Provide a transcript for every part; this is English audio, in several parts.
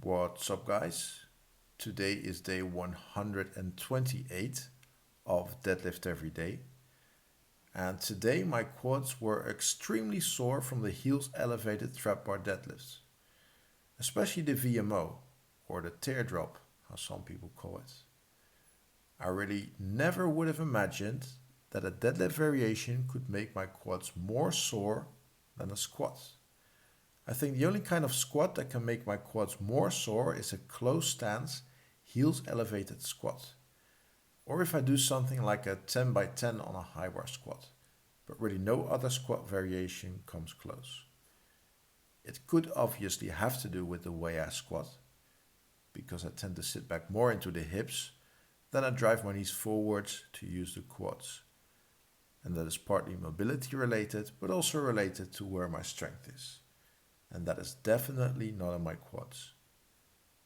What's up, guys? Today is day 128 of Deadlift Everyday, and today my quads were extremely sore from the heels elevated trap bar deadlifts, especially the VMO, or the teardrop, how some people call it. I really never would have imagined that a deadlift variation could make my quads more sore than a squat. I think the only kind of squat that can make my quads more sore is a closed stance, heels elevated squat. Or if I do something like a 10 by 10 on a high bar squat, but really no other squat variation comes close. It could obviously have to do with the way I squat, because I tend to sit back more into the hips, then I drive my knees forwards to use the quads. And that is partly mobility related, but also related to where my strength is. And that is definitely not in my quads.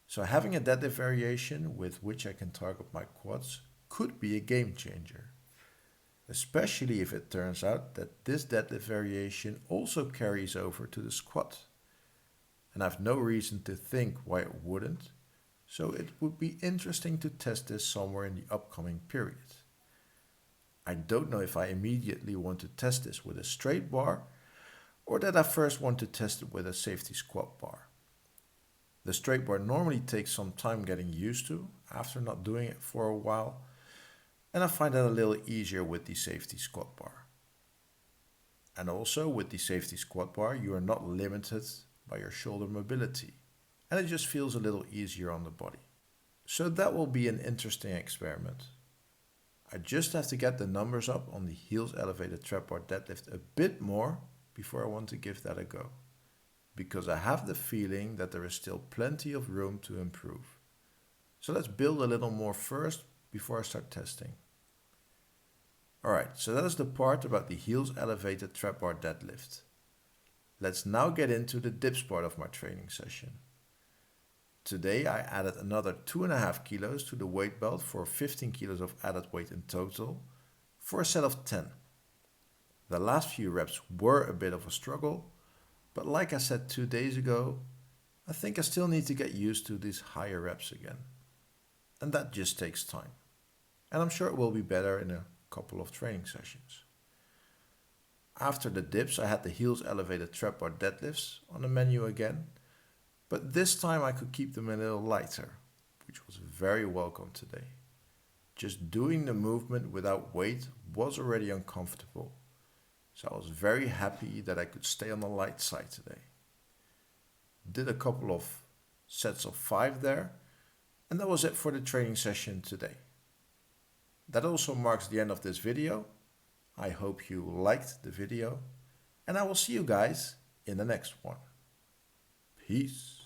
So having a deadlift variation with which I can target my quads could be a game changer. Especially if it turns out that this deadlift variation also carries over to the squat. And I have no reason to think why it wouldn't, so it would be interesting to test this somewhere in the upcoming period. I don't know if I immediately want to test this with a straight bar, or that I first want to test it with a safety squat bar. The straight bar normally takes some time getting used to after not doing it for a while, and I find that a little easier with the safety squat bar. And also with the safety squat bar, you are not limited by your shoulder mobility, and it just feels a little easier on the body. So that will be an interesting experiment. I just have to get the numbers up on the heels elevated trap bar deadlift a bit more before I want to give that a go, because I have the feeling that there is still plenty of room to improve. So let's build a little more first before I start testing. Alright, so that is the part about the heels elevated trap bar deadlift. Let's now get into the dips part of my training session. Today I added another 2.5 kilos to the weight belt for 15 kilos of added weight in total for a set of 10. The last few reps were a bit of a struggle, but like I said 2 days ago, I think I still need to get used to these higher reps again. And that just takes time. And I'm sure it will be better in a couple of training sessions. After the dips, I had the heels elevated trap bar deadlifts on the menu again, but this time I could keep them a little lighter, which was very welcome today. Just doing the movement without weight was already uncomfortable. So I was very happy that I could stay on the light side today. Did a couple of sets of 5 there, and that was it for the training session today. That also marks the end of this video. I hope you liked the video, and I will see you guys in the next one. Peace.